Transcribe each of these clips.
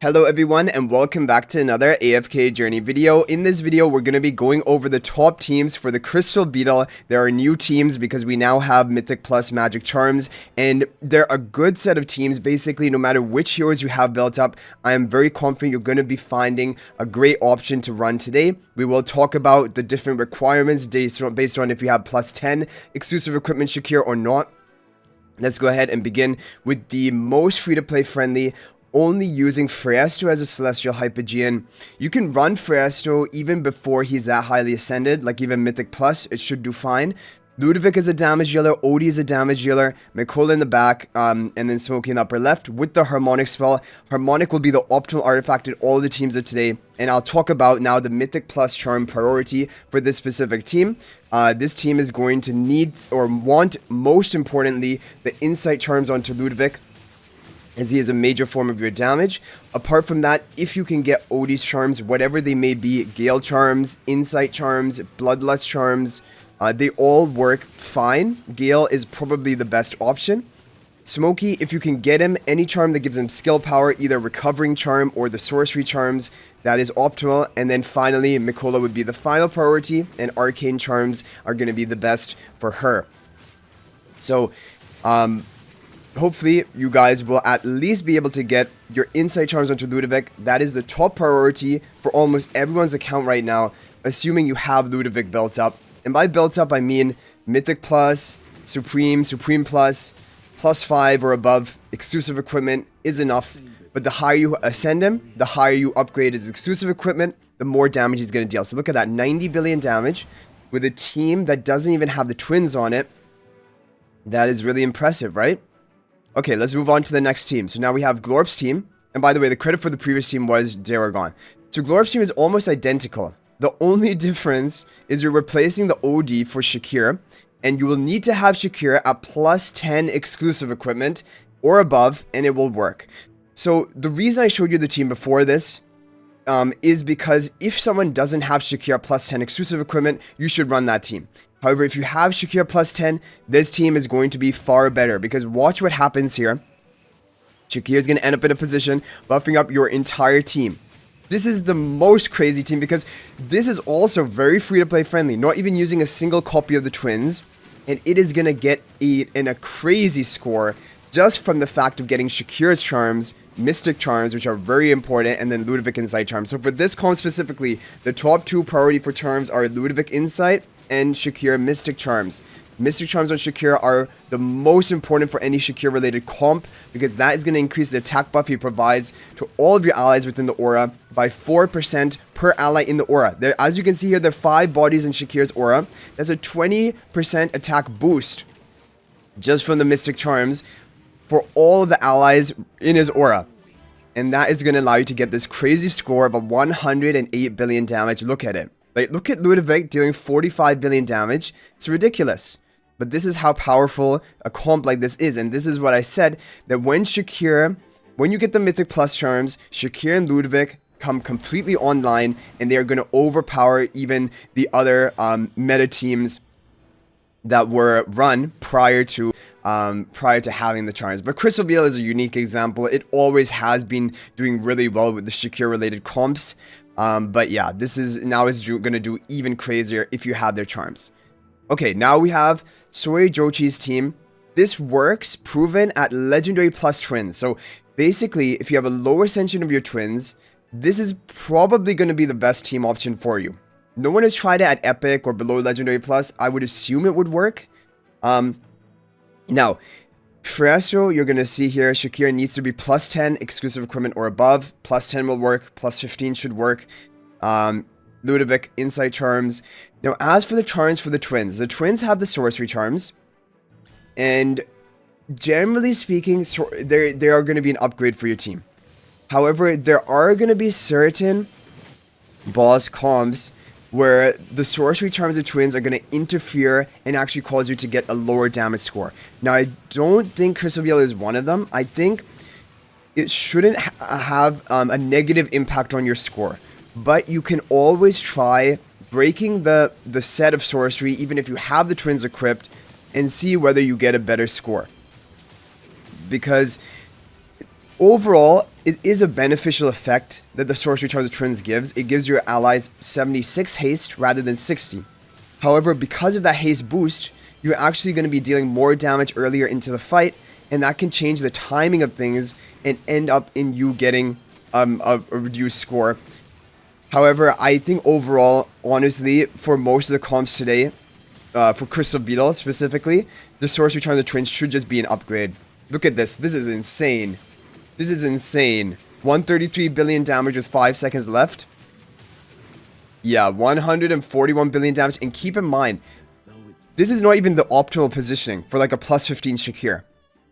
Hello everyone and welcome back to another AFK journey video. In this video we're going to be going over the top teams for the Crystal Beetle. There are new teams because we now have Mythic plus Magic Charms, and they're a good set of teams. Basically, no matter which heroes you have built up, I am very confident you're going to be finding a great option to run today. We will talk about the different requirements based on if you have plus 10 exclusive equipment Shakir or not. Let's go ahead and begin with the most free-to-play friendly, only using Freyasto as a Celestial Hypogean. You can run Freyasto even before he's that highly ascended, like even Mythic Plus, it should do fine. Ludovic is a damage dealer, Odie is a damage dealer, Mikola in the back, and then Smokey in the upper left with the Harmonic spell. Harmonic will be the optimal artifact in all the teams of today, and I'll talk about now the Mythic Plus Charm priority for this specific team. This team is going to need or want, most importantly, the Insight Charms onto Ludovic, as he is a major form of your damage. Apart from that, if you can get Odie's charms, whatever they may be, Gale charms, Insight charms, Bloodlust charms, they all work fine. Gale is probably the best option. Smokey, if you can get him any charm that gives him skill power, either Recovering Charm or the Sorcery charms, that is optimal. And then finally, Mikola would be the final priority, and Arcane charms are going to be the best for her. So, hopefully, you guys will at least be able to get your Insight Charms onto Ludovic. That is the top priority for almost everyone's account right now, assuming you have Ludovic built up. And by built up, I mean Mythic Plus, Supreme, Supreme Plus, plus 5 or above exclusive equipment is enough. But the higher you ascend him, the higher you upgrade his exclusive equipment, the more damage he's going to deal. So look at that, 90 billion damage with a team that doesn't even have the twins on it. That is really impressive, right? Okay, let's move on to the next team. So now we have Glorp's team. And by the way, the credit for the previous team was Daragon. So Glorp's team is almost identical. The only difference is you're replacing the OD for Shakir. And you will need to have Shakir at plus 10 exclusive equipment or above, and it will work. So the reason I showed you the team before this is because if someone doesn't have Shakir at plus 10 exclusive equipment, you should run that team. However, if you have Shakir plus 10, this team is going to be far better, because watch what happens here. Shakir is going to end up in a position buffing up your entire team. This is the most crazy team because this is also very free-to-play friendly, not even using a single copy of the twins, and it is going to get a crazy score just from the fact of getting Shakir's charms, Mystic charms, which are very important, and then Ludovic Insight charms. So for this comp specifically, the top two priority for charms are Ludovic Insight and Shakir Mystic charms. Mystic charms on Shakir are the most important for any Shakir related comp, because that is going to increase the attack buff he provides to all of your allies within the aura by 4% per ally in the aura. There, as you can see here, there are 5 bodies in Shakir's aura. That's a 20% attack boost just from the Mystic charms for all of the allies in his aura. And that is going to allow you to get this crazy score of a 108 billion damage. Look at it. Like, look at Ludovic dealing 45 billion damage. It's ridiculous. But this is how powerful a comp like this is. And this is what I said, that when you get the Mythic Plus charms, Shakir and Ludovic come completely online, and they are going to overpower even the other meta teams that were run prior to having the charms. But Crystal Beetle is a unique example. It always has been doing really well with the Shakir related comps. But yeah, this is going to do even crazier if you have their charms. Okay, now we have Soy Jochi's team. This works proven at Legendary Plus Twins. So basically, if you have a lower ascension of your twins, this is probably going to be the best team option for you. No one has tried it at Epic or below Legendary Plus. I would assume it would work. Now, Freyasto, you're going to see here, Shakir needs to be plus 10 exclusive equipment or above. Plus 10 will work. Plus 15 should work. Ludovic, Insight charms. Now, as for the charms for the twins have the Sorcery charms. And generally speaking, they are going to be an upgrade for your team. However, there are going to be certain boss comps where the Sorcery charms of twins are going to interfere and actually cause you to get a lower damage score. Now, I don't think Crystal Beetle is one of them. I think it shouldn't have a negative impact on your score. But you can always try breaking the set of Sorcery, even if you have the twins equipped, and see whether you get a better score. Because overall, it is a beneficial effect that the Sorcery Charms of Twins gives. It gives your allies 76 haste rather than 60. However, because of that haste boost, you're actually going to be dealing more damage earlier into the fight, and that can change the timing of things and end up in you getting a reduced score. However, I think overall, honestly, for most of the comps today, for Crystal Beetle specifically, the Sorcery Charms of Twins should just be an upgrade. Look at this. This is insane. This is insane. 133 billion damage with 5 seconds left. Yeah, 141 billion damage. And keep in mind, this is not even the optimal positioning for like a plus 15 Shakir.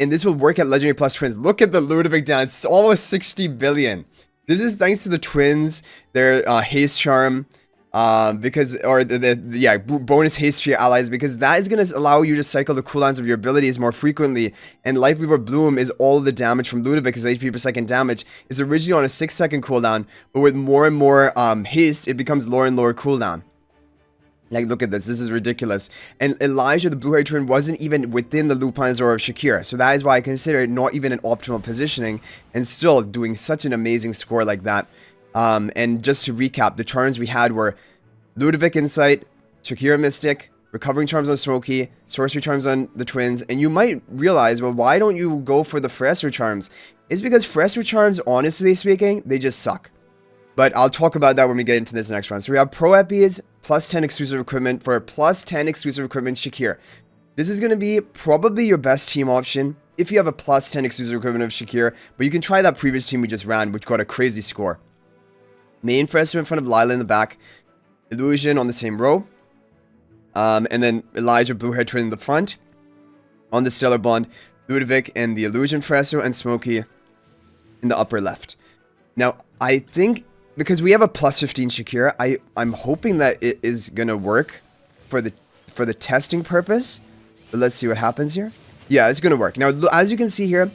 And this will work at Legendary Plus Twins. Look at the Ludovic down. It's almost 60 billion. This is thanks to the Twins, their haste charm, bonus haste to your allies, because that is going to allow you to cycle the cooldowns of your abilities more frequently. And Life Weaver Bloom is all of the damage from Ludovic's HP per second damage. It's originally on a 6-second cooldown, but with more and more haste, it becomes lower and lower cooldown. Like, look at this. This is ridiculous. And Elijah, the blue-haired twin, wasn't even within the Lupin's Aura of Shakir. So that is why I consider it not even an optimal positioning, and still doing such an amazing score like that. And just to recap, the charms we had were Ludovic Insight, Shakir Mystic, Recovering Charms on Smokey, Sorcery Charms on the Twins. And you might realize, well, why don't you go for the Fresher Charms? It's because Fresher Charms, honestly speaking, they just suck. But I'll talk about that when we get into this next round. So we have Pro Epis, plus 10 exclusive equipment for plus 10 exclusive equipment Shakir. This is going to be probably your best team option if you have a plus 10 exclusive equipment of Shakir. But you can try that previous team we just ran, which got a crazy score. Main Fresher in front of Lila in the back. Illusion on the same row. And then Elijah, blue-haired twin in the front. On the Stellar Bond, Ludovic and the Illusion Fresher, and Smokey in the upper left. Now, I think, because we have a plus 15 Shakir, I'm hoping that it is gonna work for the testing purpose. But let's see what happens here. Yeah, it's gonna work. Now, as you can see here,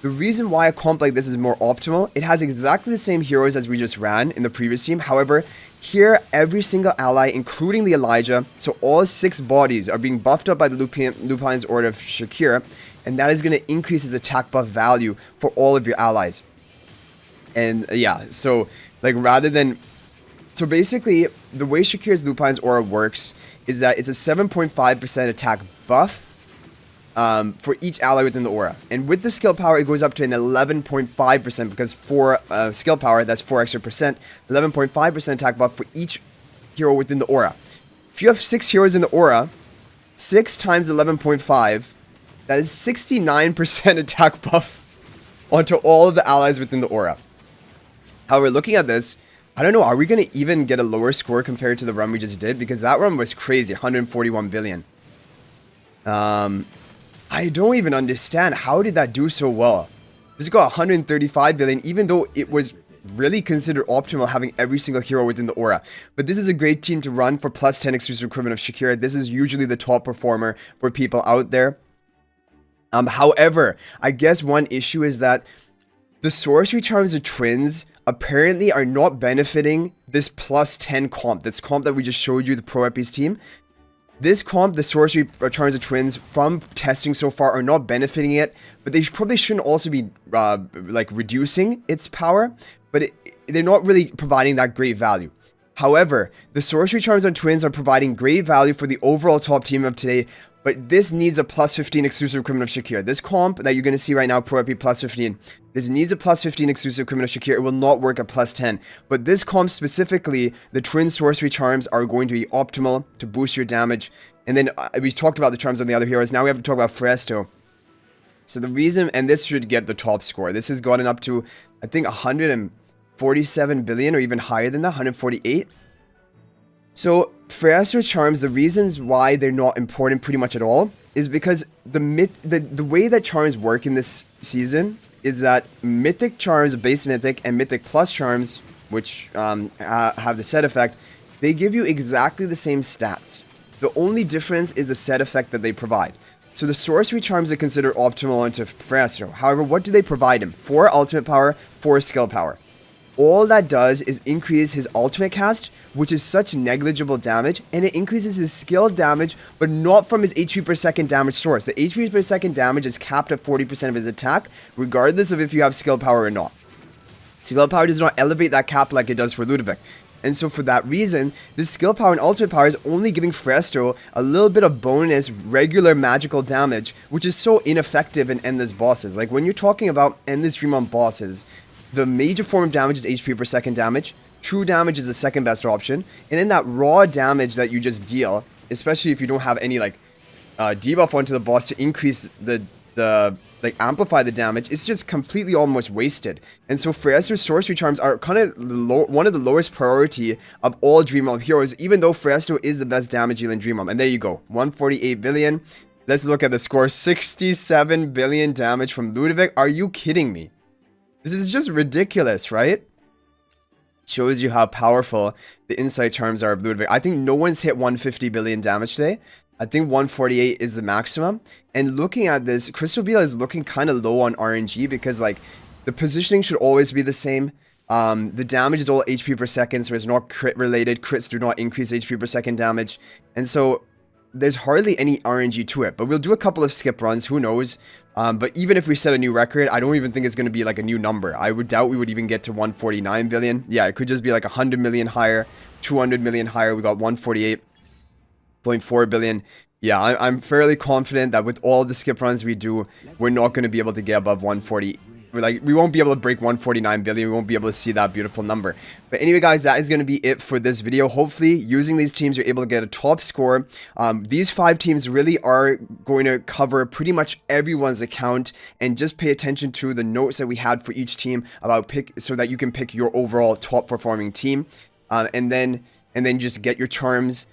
the reason why a comp like this is more optimal, it has exactly the same heroes as we just ran in the previous team. However, here, every single ally, including the Elijah, so all 6 bodies are being buffed up by the Lupin's Order of Shakir, and that is going to increase its attack buff value for all of your allies. And yeah, so like so basically, the way Shakir's Lupin's Aura works is that it's a 7.5% attack buff for each ally within the aura. And with the skill power, it goes up to an 11.5%, because for skill power, that's 4 extra percent, 11.5% attack buff for each hero within the aura. If you have 6 heroes in the aura, 6 times 11.5, that is 69% attack buff onto all of the allies within the aura. However, looking at this, I don't know, are we going to even get a lower score compared to the run we just did? Because that run was crazy, 141 billion. I don't even understand, how did that do so well? This got 135 billion, even though it was really considered optimal having every single hero within the aura. But this is a great team to run for plus 10 exclusive equipment of Shakir. This is usually the top performer for people out there. However, I guess one issue is that the Sorcery Charms of Twins apparently are not benefiting this plus 10 comp. This comp that we just showed you, the Pro Epis team. This comp, the Sorcery Charms of Twins, from testing so far, are not benefiting it, but they probably shouldn't also be like reducing its power, but they're not really providing that great value. However, the Sorcery Charms of Twins are providing great value for the overall top team of today, but this needs a plus 15 exclusive equipment of Shakir. This comp that you're going to see right now, Pro Epi plus 15, this needs a plus 15 exclusive equipment of Shakir. It will not work at plus 10. But this comp specifically, the Twin Sorcery Charms are going to be optimal to boost your damage. And then we talked about the charms on the other heroes. Now we have to talk about Fresto. So the reason, and this should get the top score. This has gotten up to, I think, 147 billion or even higher than that, 148. So, Fresto charms, the reasons why they're not important pretty much at all is because the way that charms work in this season is that mythic charms, base mythic, and mythic plus charms, which have the set effect, they give you exactly the same stats. The only difference is the set effect that they provide. So the sorcery charms are considered optimal into Fresto. However, what do they provide him? 4 ultimate power, 4 skill power. All that does is increase his ultimate cast, which is such negligible damage, and it increases his skill damage, but not from his HP per second damage source. The HP per second damage is capped at 40% of his attack, regardless of if you have skill power or not. Skill power does not elevate that cap like it does for Ludovic. And so for that reason, this skill power and ultimate power is only giving Fresto a little bit of bonus regular magical damage, which is so ineffective in endless bosses. Like when you're talking about endless dream on bosses, the major form of damage is HP per second damage. True damage is the second best option. And then that raw damage that you just deal, especially if you don't have any like debuff onto the boss to increase the like amplify the damage, it's just completely almost wasted. And so Fresto's sorcery charms are kind of one of the lowest priority of all Dream Realm heroes, even though Fresto is the best damage dealer in Dream Realm. And there you go, 148 billion. Let's look at the score. 67 billion damage from Ludovic. Are you kidding me? This is just ridiculous, right? Shows you how powerful the insight charms are of Ludovic. I think no one's hit 150 billion damage today. I think 148 is the maximum. And looking at this, Crystal Beetle is looking kind of low on RNG because like the positioning should always be the same. The damage is all HP per second, so it's not crit related. Crits do not increase HP per second damage. And so there's hardly any RNG to it. But we'll do a couple of skip runs, who knows. But even if we set a new record, I don't even think it's going to be like a new number. I would doubt we would even get to 149 billion. Yeah, it could just be like 100 million higher, 200 million higher. We got 148.4 billion. Yeah, I'm fairly confident that with all the skip runs we do, we're not going to be able to get above 140. Like, we won't be able to break 149 billion. We won't be able to see that beautiful number. But anyway, guys, that is going to be it for this video. Hopefully, using these teams, you're able to get a top score. These 5 teams really are going to cover pretty much everyone's account, and just pay attention to the notes that we had for each team about so that you can pick your overall top performing team, and then just get your charms,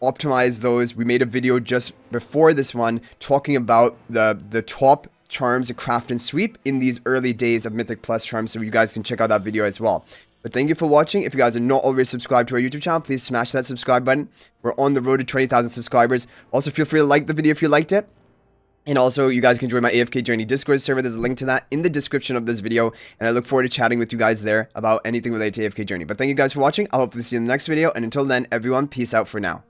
optimize those. We made a video just before this one talking about the top charms, craft and sweep in these early days of Mythic Plus charms, so you guys can check out that video as well. But thank you for watching. If you guys are not already subscribed to our YouTube channel, please smash that subscribe button. We're on the road to 20,000 subscribers. Also, feel free to like the video if you liked it. And also, you guys can join my AFK Journey Discord server. There's a link to that in the description of this video. And I look forward to chatting with you guys there about anything related to AFK Journey. But thank you guys for watching. I'll hopefully see you in the next video. And until then, everyone, peace out for now.